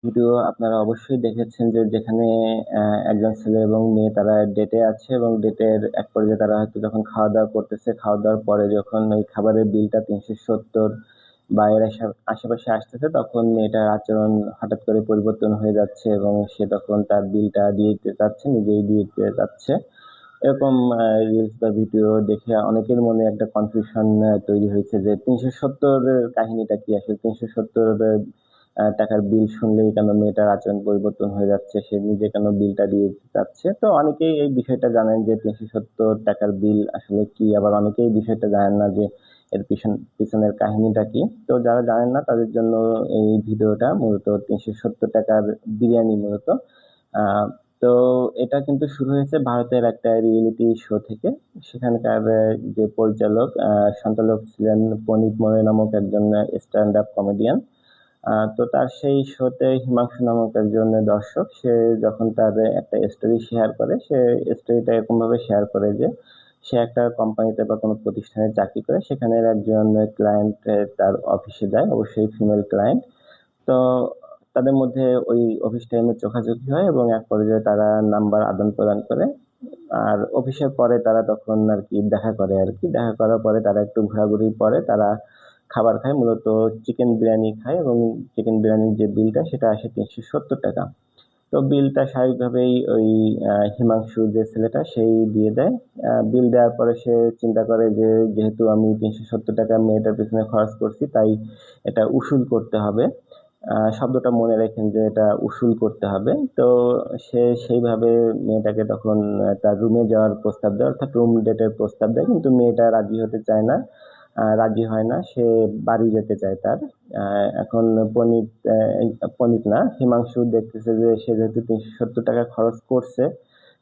Video আপনারা অবশ্যই দেখেছেন যে যেখানে একজন ছেলে এবং মেয়ে তারা ডেটে আছে এবং ডেটের এক পর্যায়ে তারা হয়তো যখন খাওয়া দাওয়া করতেছে, খাওয়া দাওয়ার পরে যখন ওই খাবারের বিলটা 370 বা এর আশেপাশে আসতেছে, তখন মেয়েটার আচরণ হঠাৎ করে পরিবর্তন হয়ে যাচ্ছে এবং সে তখন তার বিলটা দিয়ে দিতে চাচ্ছে, নিজেই দিয়ে দিতে চাচ্ছে। এরকম রিলস বা ভিডিও দেখে অনেকের মনে একটা কনফিউশন তৈরি হয়েছে যে 370 কাহিনীটা কি, আসলে 370 টাকার বিল শুনলেই কেন মেয়েটার আচরণ পরিবর্তন হয়ে যাচ্ছে, সে নিজে কেন বিলটা দিয়ে দিতে চাচ্ছে। তো অনেকেই এই বিষয়টা জানেন যে 370 টাকার বিল আসলে কি, আবার অনেকেই বিষয়টা জানেন না যে এর পিছনের কাহিনীটা কি। তো যারা জানেন না তাদের জন্য এই ভিডিওটা, মূলত 370 টাকার বিরিয়ানি মূলত। আহ তো এটা কিন্তু শুরু হয়েছে ভারতের একটা রিয়েলিটি শো থেকে। সেখানকার যে পরিচালক, সঞ্চালক ছিলেন পনিত মোরে নামক একজন স্ট্যান্ড আপ কমেডিয়ান। তো তার সেই শোতে হিমাংশু নামক একজন দর্শক, সে যখন তার একটা স্টোরি শেয়ার করে, সে স্টোরিটা এরকম ভাবে শেয়ার করে যে সে একটা কোম্পানিতে বা কোনো প্রতিষ্ঠানে চাকরি করে, সেখানের একজন ক্লায়েন্ট তার অফিসে যায়, অবশ্যই ফিমেল ক্লায়েন্ট। তো তাদের মধ্যে ওই অফিস টাইমে চোখাচোখি হয় এবং এক পর্যায়ে তারা নাম্বার আদান প্রদান করে। আর অফিসের পরে তারা তখন আর কি দেখা করে, আর কি দেখা করার পরে তারা একটু ঘোরাঘুরির পরে তারা খাবার খায়, মূলত চিকেন বিরিয়ানি খায় এবং চিকেন বিরিয়ানির যে বিলটা সেটা আসে 370 টাকা। তো বিলটা স্বাভাবিকভাবেই ওই হিমাংশু যে ছেলেটা সেই দিয়ে দেয়। বিল দেওয়ার পরে সে চিন্তা করে যে যেহেতু আমি 370 টাকা মেয়েটার পিছনে খরচ করছি, তাই এটা উসুল করতে হবে। শব্দটা মনে রাখেন যে এটা উসুল করতে হবে। তো সে সেইভাবে মেয়েটাকে তখন তার রুমে যাওয়ার প্রস্তাব দেয়, অর্থাৎ রুম ডেটের প্রস্তাব দেয়, কিন্তু মেয়েটা রাজি হতে চায় না, রাজি হয় না, সে বাড়ি যেতে চায় তার। এখন পনিত পনিত না, হিমাংশু দেখতেছে যে সে যেহেতু 370 টাকা খরচ করছে,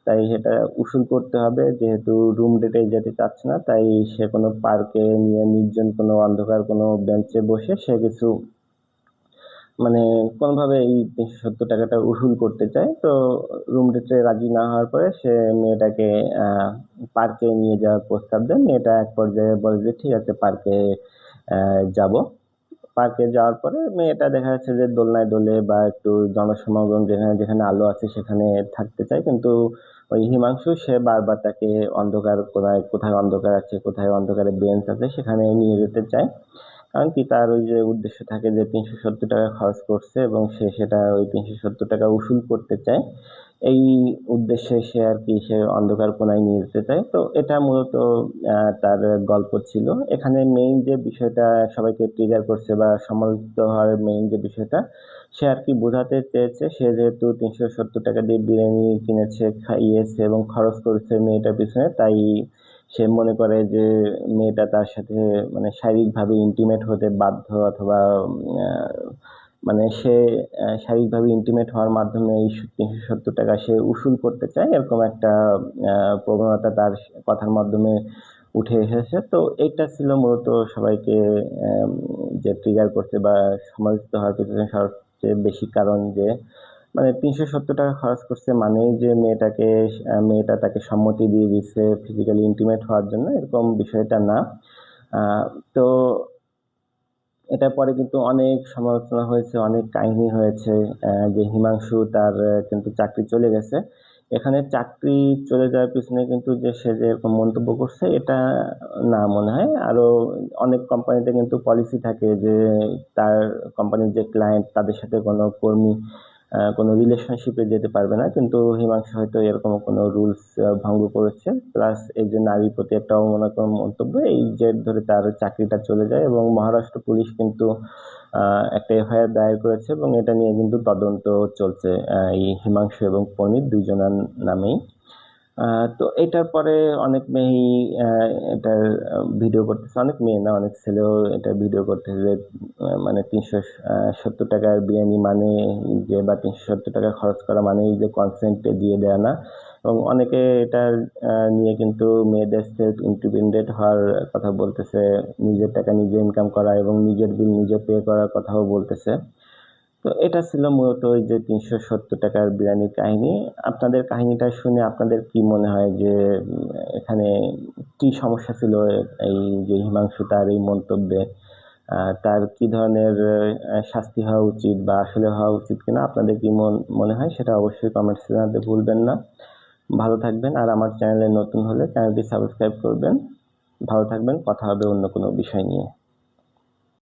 তাই সেটা উসুল করতে হবে। যেহেতু রুম ডেটে যেতে চাচ্ছে না, তাই সে কোনো পার্কে নিয়ে নির্জন কোনো অন্ধকার কোনো বেঞ্চে বসে সে কিছু মানে কোনোভাবে এই 370 টাকাটা উসুল করতে চায়। তো রুম ডেটে রাজি না হওয়ার পরে সে মেয়েটাকে পার্কে নিয়ে যাওয়ার প্রস্তাব দেয়। মেয়েটা এক পর্যায়ে বলে যে ঠিক আছে, পার্কে যাব। পার্কে যাওয়ার পরে মেয়েটা দেখা যাচ্ছে যে দোলনায় দোলে বা একটু জনসমাগম যেখানে যেখানে আলো আছে সেখানে থাকতে চায়, কিন্তু ওই হিমাংশু সে বারবার তাকে অন্ধকার কোথায় কোথায় অন্ধকার আছে, কোথায় অন্ধকারে বেঞ্চ আছে সেখানে নিয়ে যেতে চায়। কারণ কি, তার ওই যে উদ্দেশ্য থাকে যে 370 টাকা খরচ করছে এবং সে সেটা ওই 370 টাকা উসুল করতে চায়। এই উদ্দেশ্যে সে আর কি সে অন্ধকার কোণায় নিয়ে যেতে চায়। তো এটা মূলত তার গল্প ছিল। এখানে মেইন যে বিষয়টা সবাইকে ট্রিগার করছে বা সমালোচিত হওয়ার মেইন যে বিষয়টা, সে আর কি বোঝাতে চেয়েছে, সে যেহেতু 370 টাকা দিয়ে বিরিয়ানি কিনেছে, খাইয়েছে এবং খরচ করেছে মেয়েটার পিছনে, তাই সে মনে করে যে মেয়েটা তার সাথে মানে শারীরিকভাবে ইন্টিমেট হতে বাধ্য, অথবা আহ, মানে সে শারীরিকভাবে ইন্টিমেট হওয়ার মাধ্যমে এই 370 টাকা সে উসুল করতে চায়, এরকম একটা প্রবণতা তার কথার মাধ্যমে উঠে এসেছে। তো এটা ছিল মূলত সবাইকে আম, যে ট্রিগার করছে বা সমালোচিত হওয়ার পিছনে সবচেয়ে বেশি কারণ, যে মানে 370 টাকা খরচ করছে মানেই যে মেয়েটা তাকে সম্মতি দিয়ে দিচ্ছে ফিজিক্যালি ইন্টিমেট হওয়ার জন্য, এরকম বিষয়টা না। তো এটার পরে কিন্তু অনেক সমালোচনা হয়েছে, অনেক কাহিনী হয়েছে। যে হিমাংশু তার কিন্তু চাকরি চলে গেছে। এখানে চাকরি চলে যাওয়ার পিছনে কিন্তু যে সে যে এরকম মন্তব্য করছে এটা না, মনে হয় আরো অনেক কোম্পানিতে কিন্তু পলিসি থাকে যে তার কোম্পানির যে ক্লায়েন্ট তাদের সাথে কোনো কর্মী কোনো রিলেশনশিপে যেতে পারবে না, কিন্তু হিমাংশু হয়তো এরকম কোনো রুলস ভঙ্গ করেছে। প্লাস এই যে নারীর প্রতি একটা অবমাননাকর মন্তব্য, এই জের ধরে তার চাকরিটা চলে যায় এবং মহারাষ্ট্র পুলিশ কিন্তু একটা এফআইআর দায়ের করেছে এবং এটা নিয়ে কিন্তু তদন্ত চলছে এই হিমাংশু এবং পনির দুইজনের নামেই। তো এটার পরে অনেক মেয়েই এটার ভিডিও করতেছে, অনেক মেয়ে না অনেক ছেলেও এটা ভিডিও করতেছে যে মানে 370 টাকার বিরিয়ানি মানে যে, বা 370 টাকা খরচ করা মানে যে কনসেন্ট দিয়ে দেয়া না। এবং অনেকে এটা নিয়ে কিন্তু মেয়েদের সেলফ ইন্ডিপেন্ডেন্ট হওয়ার কথা বলতেছে, নিজের টাকা নিজে ইনকাম করা এবং নিজের বিল নিজে পে করার কথাও বলতেছে। তো এটা ছিল মূলত ওই যে 370 টাকার বিরিয়ানির কাহিনী। আপনাদের কাহিনীটা শুনে আপনাদের কি মনে হয় যে এখানে কি সমস্যা ছিল এই যে হিমাংশু তার এই মন্তব্যে? তার কি ধরনের শাস্তি হওয়া উচিত বা আসলে হওয়া উচিত কিনা আপনাদের কি মনে হয় সেটা অবশ্যই কমেন্টসে জানাতে ভুলবেন না। ভালো থাকবেন, আর আমার চ্যানেলে নতুন হলে চ্যানেলটি সাবস্ক্রাইব করবেন। ভালো থাকবেন, কথা হবে অন্য কোনো বিষয় নিয়ে।